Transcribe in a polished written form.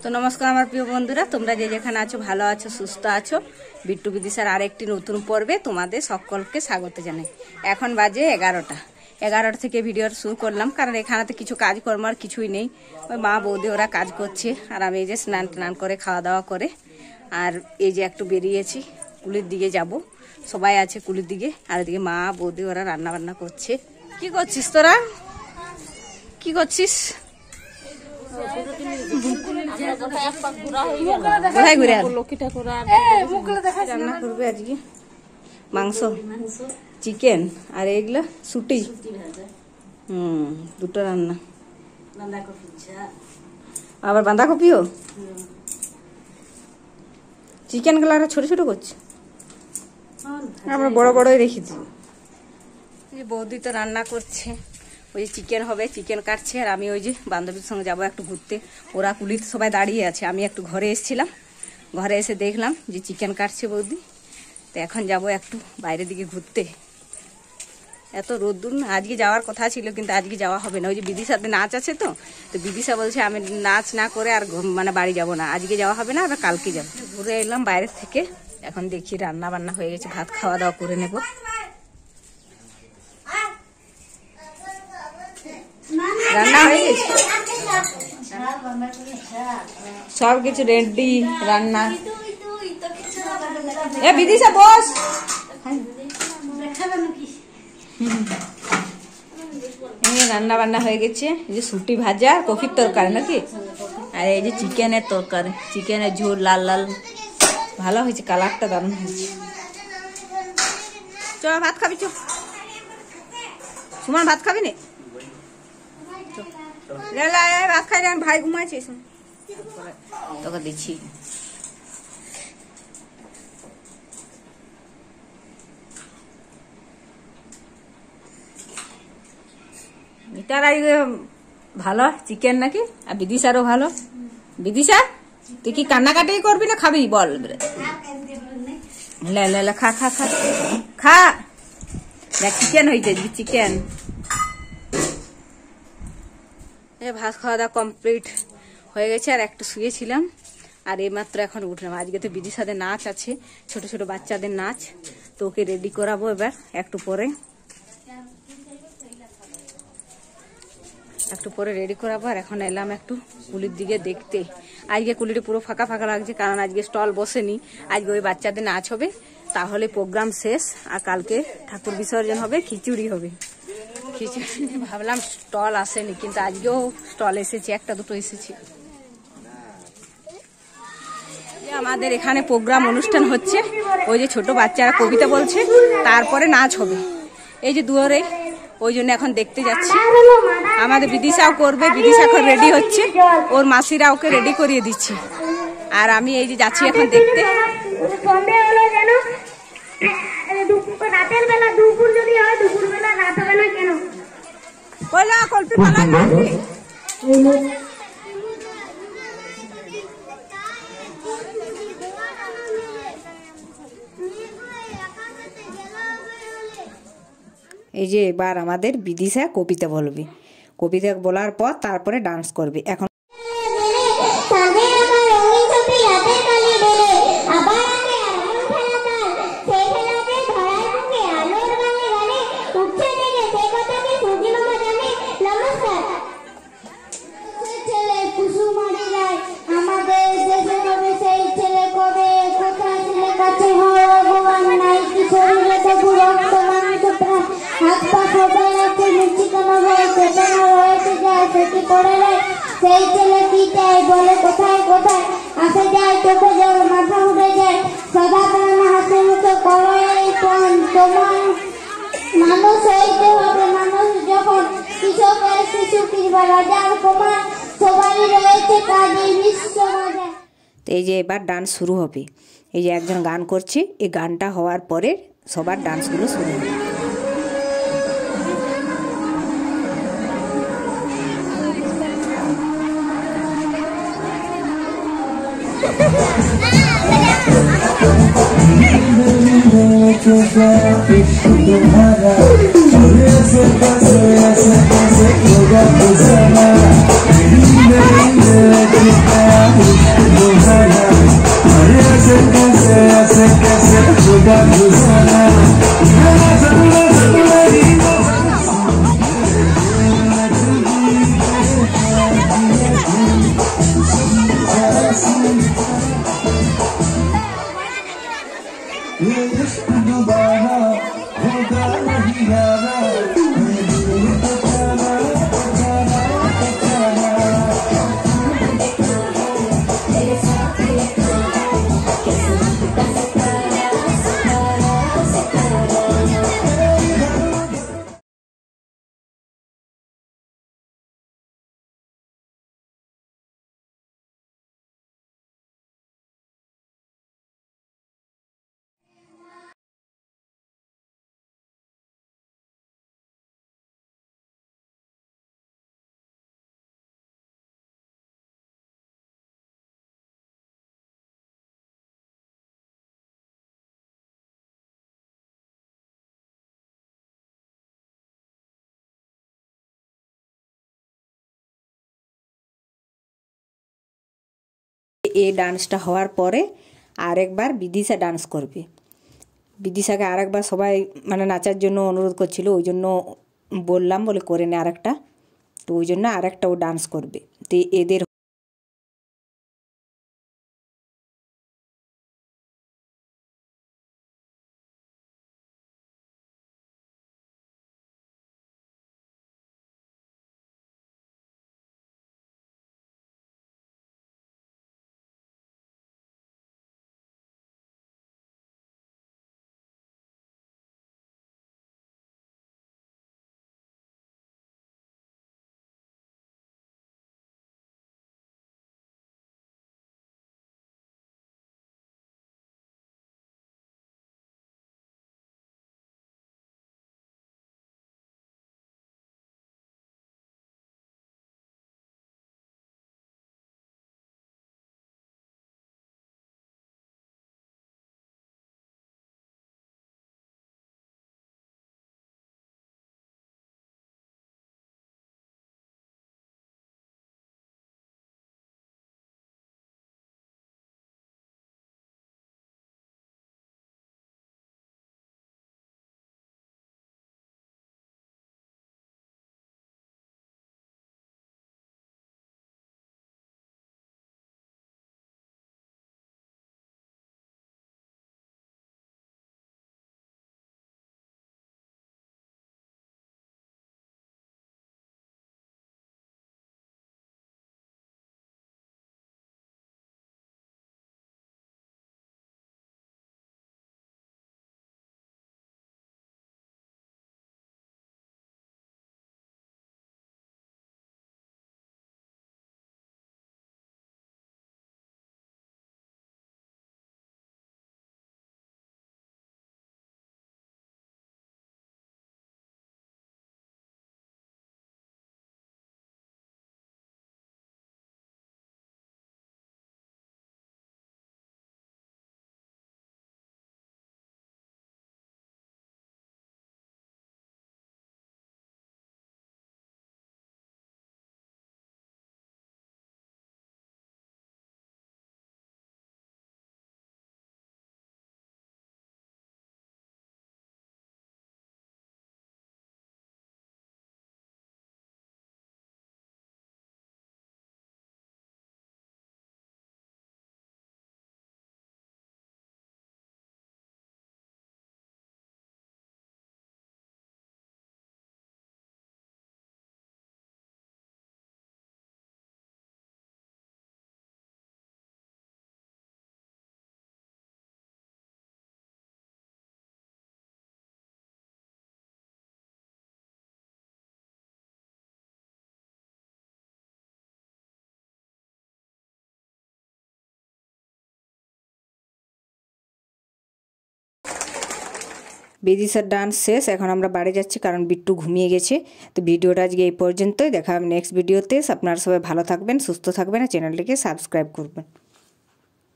তো নমস্কার আমার প্রিয় বন্ধুরা, তোমরা যে যেখানে আছো ভালো আছো সুস্থ আছো। বিট্টু বিদিশার আরেকটি নতুন পর্বে তোমাদের সকলকে স্বাগত জানাই। এখন বাজে 11টা থেকে ভিডিও শুরু করলাম, কারণ এখানেতে কিছু কাজকর্ম আর কিছুই নেই। ওই মা বৌদি ওরা কাজ করছে আর আমি এই যে স্নান টান করে খাওয়া দাওয়া করে আর এই যে একটু বেরিয়েছি, কুলির দিকে যাব। সবাই আছে কুলির দিকে, আর এদিকে মা বৌদি ওরা রান্না বান্না করছে। কি করছিস তোরা? কি করছিস? রান্না করবে আজকে মাংস, চিকেন আর এগুলা সুটি। দুটো রান্না, আবার বাঁধাকপিও। চিকেন গুলো ছোট ছোট করছে, আমরা বড় বড়ই রেখেছি। বৌদি তো রান্না করছে, ওই চিকেন হবে, চিকেন কাটছে। আর আমি ওই যে বান্ধবীর সঙ্গে যাবো একটু ঘুরতে। ওরা কুলিতে সবাই দাঁড়িয়ে আছে, আমি একটু ঘরে এসেছিলাম, ঘরে এসে দেখলাম যে চিকেন কাটছে বৌদি। তো এখন যাব একটু বাইরের দিকে ঘুরতে। এত রোদ্দুর, আজকে যাওয়ার কথা ছিল কিন্তু আজকে যাওয়া হবে না। ওই যে বিদিশাতে নাচ আছে, তো বিদিশা বলছে আমি নাচ না করে আর মানে বাড়ি যাব না, আজকে যাওয়া হবে না, আবার কালকে যাবো। ঘুরে এলাম বাইরের থেকে, এখন দেখি রান্না বান্না হয়ে গেছে, ভাত খাওয়া দাওয়া করে নেব। রান্না হয়ে গেছে, সব কিছু রেডি রান্না। এ বিদিশা বস, রান্না বান্না হয়ে গেছে। এই যে সুটি ভাজা, কফির তরকারি নাকি, আর এই যে চিকেনের তরকারি, চিকেনের ঝোল লাল লাল, ভালো হয়েছে, কালারটা দারুণ হয়েছে। চল ভাত খাবি, চল সুমন ভাত খাবি না? ভাত খাই, ভাই ঘুমাইছে, তোকে দিচ্ছি। এটার ভালো চিকেন নাকি, আর বিদিশারও ভালো। বিদিশা তুই কি কান্নাকাটি করবি না খাবি বল? খা খা খা খা, দেখ চিকেন হয়েছে, চিকেন। ভাত খাওয়া দাওয়া কমপ্লিট হয়ে গেছে, আর একটু শুয়েছিলাম আর এইমাত্র এখন উঠলাম। আজকে তো বিদিশাদের নাচ আছে, ছোট ছোট বাচ্চাদের নাচ, তো ওকে রেডি করাবো এবার একটু পরে রেডি করাবো। আর এখন এলাম একটু কুলির দিকে দেখতে। আজকে কুলিটা পুরো ফাঁকা ফাঁকা লাগছে, কারণ আজকে স্টল বসেনি। আজকে ওই বাচ্চাদের নাচ হবে, তাহলে প্রোগ্রাম শেষ। আর কালকে ঠাকুর বিসর্জন হবে, খিচুড়ি হবে। ভাবলাম স্টল আসেনি, কিন্তু আজকেও স্টল এসেছে, একটা দুটো এসেছে। আমাদের এখানে প্রোগ্রাম অনুষ্ঠান হচ্ছে, ওই যে ছোট বাচ্চারা কবিতা বলছে, তারপরে নাচ হবে এই যে দুয়ারে, ওই জন্য এখন দেখতে যাচ্ছি। আমাদের বিদিশাও করবে, বিদিশা এখন রেডি হচ্ছে, ওর মাসিরা ওকে রেডি করিয়ে দিচ্ছে। আর আমি এই যে যাচ্ছি এখন দেখতে। রাতের বেলা দুপুর যদি হয়, দুপুর বেলা রাত হবে না কেন? কইলা কল্পি পালা না এই যে এবার আমাদের বিদিশা কবিতা বলবে, কবিতা বলার পর তারপরে ডান্স করবে। এখন সেই ছেলে কি চাই বলে কোথায় কোথায় আসে যায়, চোখে জল মাথা উঠে যায়, সদা কারণে হাসি মুখে করো এই পণ। তোমার মানুষ হইতে হবে, মানুষ যখন কৃষকের শিশু কিংবা রাজার কুমার, সবারই রয়েছে কাজ এই বিশ্ব বাজার। তো এই যে এবার ডান্স শুরু হবে, এই যে একজন গান করছে, এই গানটা হওয়ার পরে সবার ডান্সগুলো শুরু হবে। तुम्हारा এই ডান্সটা হওয়ার পরে আরেকবার বিদিশা ডান্স করবে। বিদিশাকে আরেকবার সবাই মানে নাচার জন্য অনুরোধ করছিল, ওই জন্য বললাম বলে করে নে আরেকটা, তো ওই জন্য আরেকটা ও ডান্স করবে। তো এদের বিদিশার ডান্স শেষ, এখন আমরা বাড়ি যাচ্ছি কারণ বিট্টু ঘুমিয়ে গেছে। তো ভিডিওটা আজকে এই পর্যন্তই, দেখা হবে নেক্সট ভিডিওতে। আপনারা সবাই ভালো থাকবেন, সুস্থ থাকবেন আর চ্যানেলটিকে সাবস্ক্রাইব করবেন।